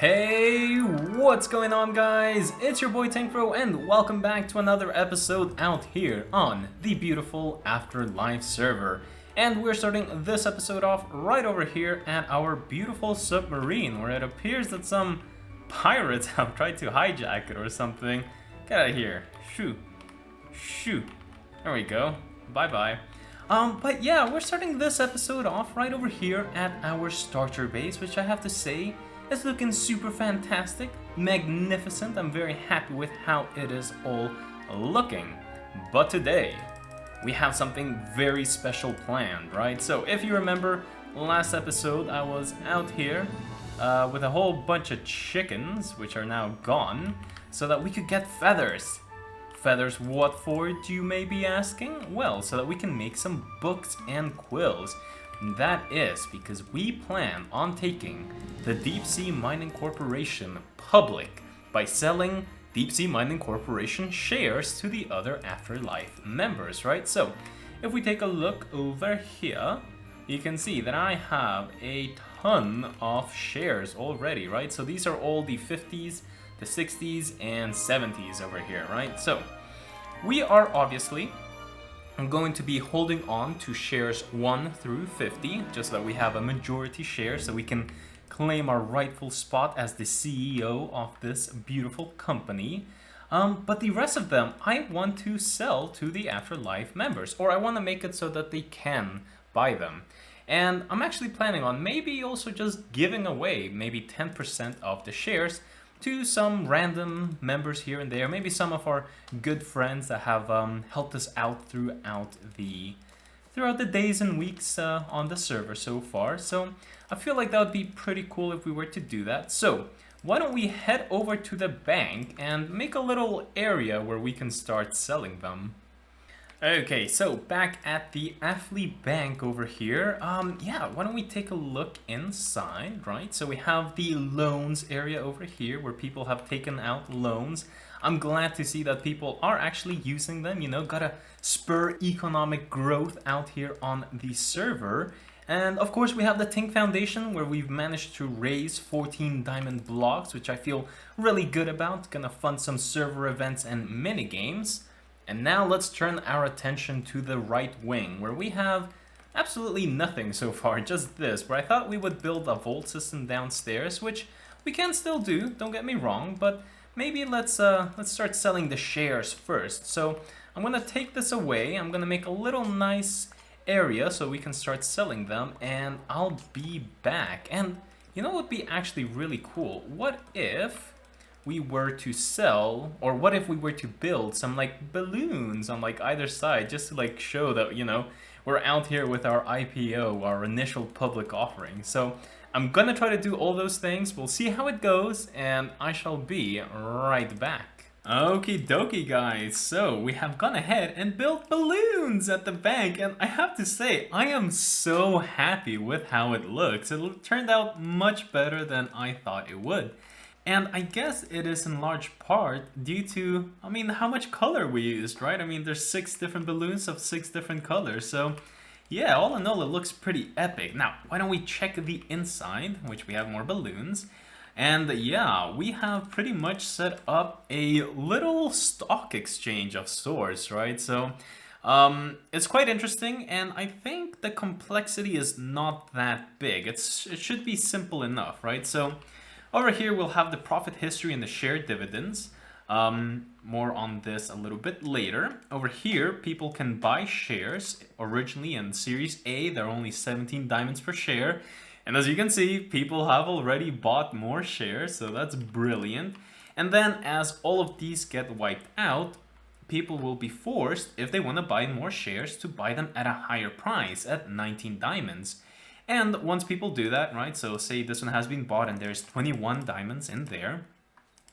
Hey, what's going on, guys? It's your boy Tankbro and welcome back to another episode out here on the beautiful Afterlife server. And we're starting this episode off right over here at our beautiful submarine, where it appears that some pirates have tried to hijack it or something. Get out of here. Shoo. Shoo. There we go. Bye-bye. But yeah, we're starting this episode off right over here at our starter base, which I have to say is looking super fantastic, magnificent. I'm very happy with how it is all looking. But today, we have something very special planned, right? So if you remember last episode, I was out here with a whole bunch of chickens, which are now gone, so that we could get feathers. Feathers what for, do you may be asking? Well, so that we can make some books and quills. That is because we plan on taking the Deep Sea Mining Corporation public by selling Deep Sea Mining Corporation shares to the other Afterlife members, right? So if we take a look over here, you can see that I have a ton of shares already, right? So these are all the 50s, the 60s, and 70s over here, right? So we are obviously going to be holding on to shares 1 through 50, just so that we have a majority share, so we can claim our rightful spot as the CEO of this beautiful company. But the rest of them, I want to sell to the Afterlife members, or I want to make it so that they can buy them. And I'm actually planning on maybe also just giving away maybe 10% of the shares to some random members here and there, maybe some of our good friends that have helped us out throughout the days and weeks on the server so far. So I feel like that would be pretty cool if we were to do that. So why don't we head over to the bank and make a little area where we can start selling them. Okay, so back at the Afterlife Bank over here, yeah, why don't we take a look inside, right? So we have the loans area over here where people have taken out loans. I'm glad to see that people are actually using them, you know, gotta spur economic growth out here on the server. And of course we have the Tink Foundation where we've managed to raise 14 diamond blocks, which I feel really good about. Gonna fund some server events and mini games. And now let's turn our attention to the right wing, where we have absolutely nothing so far, just this, where I thought we would build a vault system downstairs, which we can still do, don't get me wrong, but maybe let's start selling the shares first. So I'm gonna take this away, I'm gonna make a little nice area so we can start selling them, and I'll be back. And you know what would be actually really cool? What if we were to sell, or what if we were to build some like balloons on like either side, just to like show that, you know, we're out here with our IPO, our initial public offering. So I'm gonna try to do all those things. We'll see how it goes, and I shall be right back. Okie dokie, guys, so we have gone ahead and built balloons at the bank, and I have to say I am so happy with how it looks. It turned out much better than I thought it would. And I guess it is in large part due to, I mean, how much color we used, right? I mean, there's 6 different balloons of 6 different colors. So yeah, all in all, it looks pretty epic. Now, why don't we check the inside, which we have more balloons. And yeah, we have pretty much set up a little stock exchange of sorts, right? So it's quite interesting, and I think the complexity is not that big. It should be simple enough, right? So over here, we'll have the profit history and the shared dividends. More on this a little bit later. Over here, people can buy shares. Originally in Series A, there are only 17 diamonds per share. And as you can see, people have already bought more shares, so that's brilliant. And then as all of these get wiped out, people will be forced, if they want to buy more shares, to buy them at a higher price, at 19 diamonds. And once people do that, right, so say this one has been bought and there's 21 diamonds in there,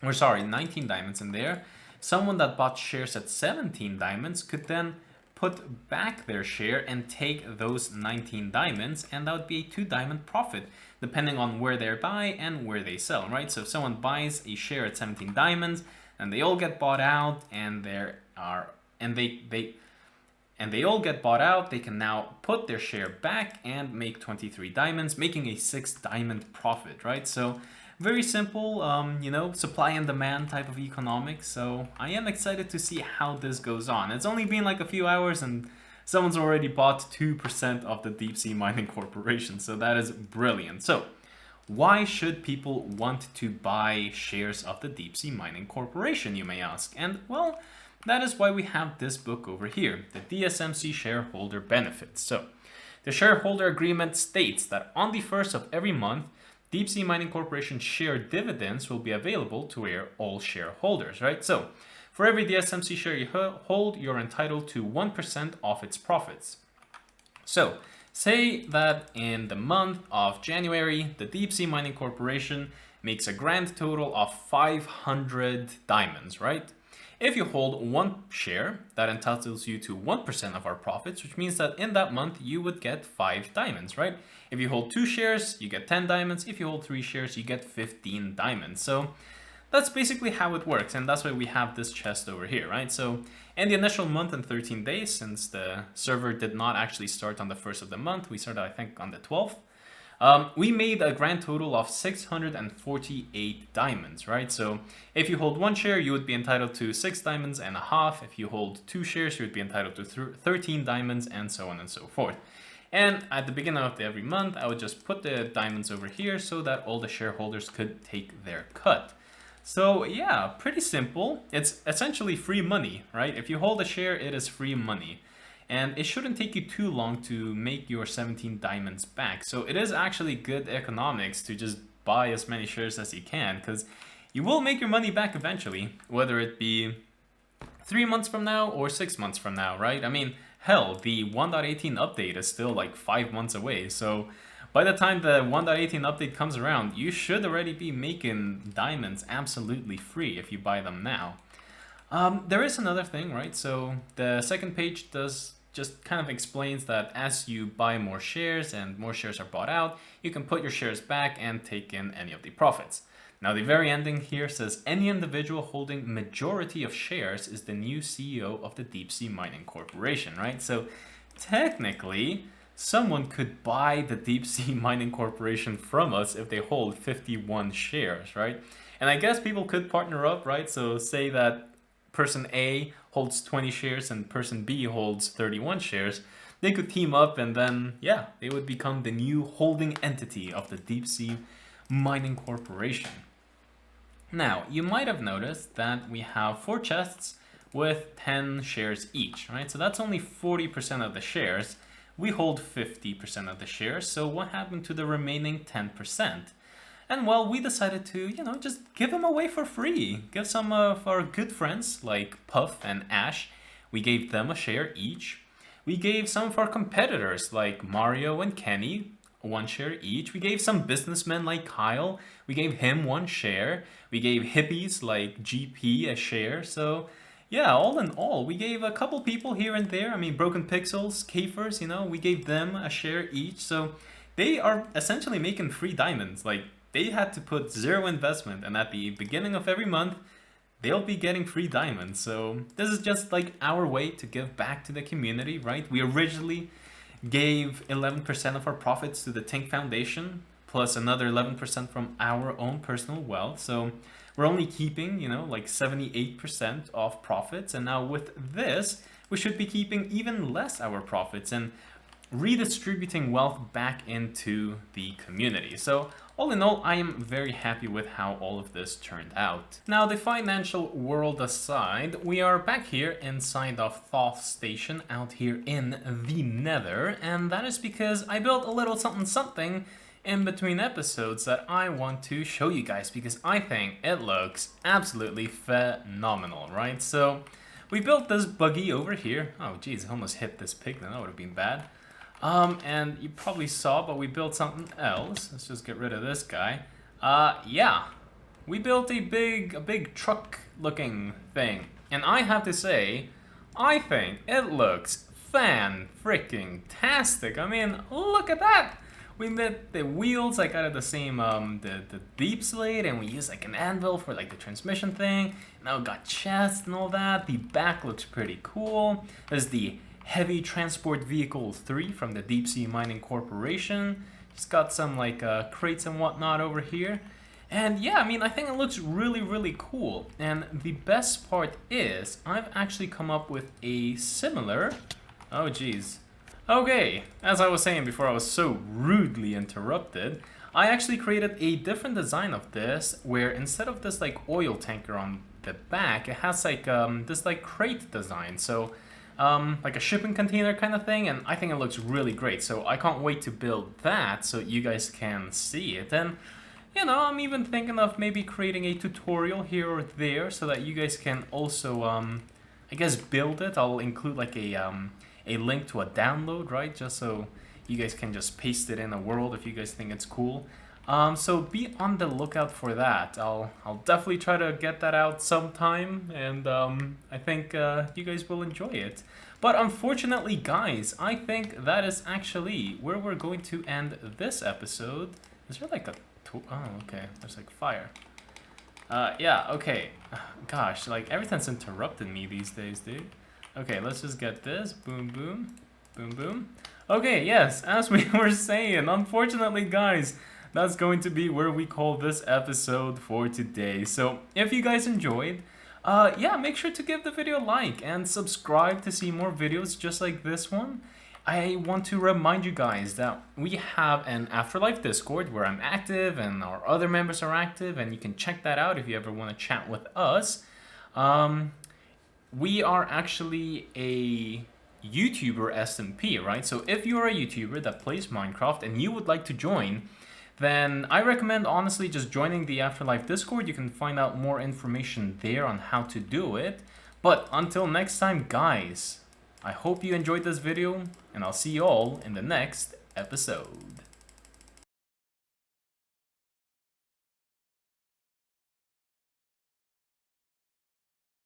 or sorry, 19 diamonds in there, someone that bought shares at 17 diamonds could then put back their share and take those 19 diamonds, and that would be a 2 diamond profit, depending on where they buy and where they sell, right? So if someone buys a share at 17 diamonds, and they all get bought out, and they all get bought out, they can now put their share back and make 23 diamonds, making a 6 diamond profit, right? So very simple, you know, supply and demand type of economics. So I am excited to see how this goes on. It's only been like a few hours and someone's already bought 2% of the Deep Sea Mining Corporation. So that is brilliant. So why should people want to buy shares of the Deep Sea Mining Corporation, you may ask? And well, that is why we have this book over here, the DSMC Shareholder Benefits. So the shareholder agreement states that on the first of every month, Deep Sea Mining Corporation share dividends will be available to all shareholders, right? So for every DSMC share you hold, you're entitled to 1% of its profits. So say that in the month of January, the Deep Sea Mining Corporation makes a grand total of 500 diamonds, right? If you hold one share, that entitles you to 1% of our profits, which means that in that month you would get 5 diamonds, right? If you hold 2 shares, you get 10 diamonds. If you hold 3 shares, you get 15 diamonds. So that's basically how it works, and that's why we have this chest over here, right? So in the initial month and 13 days, since the server did not actually start on the 1st of the month, we started, I think, on the 12th. We made a grand total of 648 diamonds, right? So if you hold one share, you would be entitled to 6 diamonds and a half. If you hold 2 shares, you would be entitled to 13 diamonds, and so on and so forth. And at the beginning of every month, I would just put the diamonds over here so that all the shareholders could take their cut. So yeah, pretty simple. It's essentially free money, right? If you hold a share, it is free money. And it shouldn't take you too long to make your 17 diamonds back. So it is actually good economics to just buy as many shares as you can, because you will make your money back eventually, whether it be 3 months from now or 6 months from now, right? I mean, hell, the 1.18 update is still like 5 months away. So by the time the 1.18 update comes around, you should already be making diamonds absolutely free if you buy them now. There is another thing, right? So the second page just kind of explains that as you buy more shares and more shares are bought out, you can put your shares back and take in any of the profits. Now the very ending here says any individual holding majority of shares is the new CEO of the Deep Sea Mining Corporation, right? So technically, someone could buy the Deep Sea Mining Corporation from us if they hold 51 shares, right? And I guess people could partner up, right? So say that person A holds 20 shares and person B holds 31 shares. They could team up and then, yeah, they would become the new holding entity of the Deep Sea Mining Corporation. Now, you might have noticed that we have 4 chests with 10 shares each, right? So that's only 40% of the shares. We hold 50% of the shares, so what happened to the remaining 10%? And well, we decided to, you know, just give them away for free. Give some of our good friends like Puff and Ash, we gave them a share each. We gave some of our competitors like Mario and Kenny 1 share each. We gave some businessmen like Kyle, we gave him 1 share. We gave hippies like GP a share. So yeah, all in all, we gave a couple people here and there. I mean, Broken Pixels, Kafers, you know, we gave them a share each. So they are essentially making free diamonds. Like, they had to put 0 investment, and at the beginning of every month, they'll be getting free diamonds. So this is just like our way to give back to the community, right? We originally gave 11% of our profits to the Tink Foundation, plus another 11% from our own personal wealth. So we're only keeping, you know, like 78% of profits. And now with this, we should be keeping even less our profits and redistributing wealth back into the community. So all in all, I am very happy with how all of this turned out. Now, the financial world aside, we are back here inside of Thoth Station out here in the Nether, and that is because I built a little something in between episodes that I want to show you guys because I think it looks absolutely phenomenal, right? So we built this buggy over here. Oh geez, I almost hit this pig then, that would have been bad. And you probably saw, but we built something else. Let's just get rid of this guy. Yeah, we built a big truck looking thing. And I have to say, I think it looks fan-freaking-tastic. I mean, look at that. We made the wheels like out of the same, the deep slate, and we used like an anvil for like the transmission thing. Now we got chests and all that. The back looks pretty cool. There's the Heavy Transport Vehicle 3 from the Deep Sea Mining Corporation. Just got some like crates and whatnot over here. And yeah, I mean, I think it looks really, really cool. And the best part is I've actually come up with a similar... Oh, geez. Okay, as I was saying before, I was so rudely interrupted. I actually created a different design of this, where instead of this like oil tanker on the back, it has like this like crate design. So like a shipping container kind of thing, and I think it looks really great. So I can't wait to build that so you guys can see it. And you know, I'm even thinking of maybe creating a tutorial here or there so that you guys can also, I guess, build it. I'll include like a link to a download, right? Just so you guys can just paste it in a world if you guys think it's cool. So be on the lookout for that. I'll definitely try to get that out sometime, and I think you guys will enjoy it. But unfortunately, guys, I think that is actually where we're going to end this episode. Is there like a... Oh, okay. There's like fire. Yeah, okay. Gosh, like everything's interrupted me these days, dude. Okay, let's just get this. Boom, boom. Boom, boom. Okay, yes, as we were saying, unfortunately, guys, that's going to be where we call this episode for today. So, if you guys enjoyed, yeah, make sure to give the video a like and subscribe to see more videos just like this one. I want to remind you guys that we have an Afterlife Discord where I'm active and our other members are active, and you can check that out if you ever want to chat with us. We are actually a YouTuber SMP, right? So if you're a YouTuber that plays Minecraft and you would like to join, then I recommend honestly just joining the Afterlife Discord. You can find out more information there on how to do it. But until next time, guys, I hope you enjoyed this video, and I'll see you all in the next episode.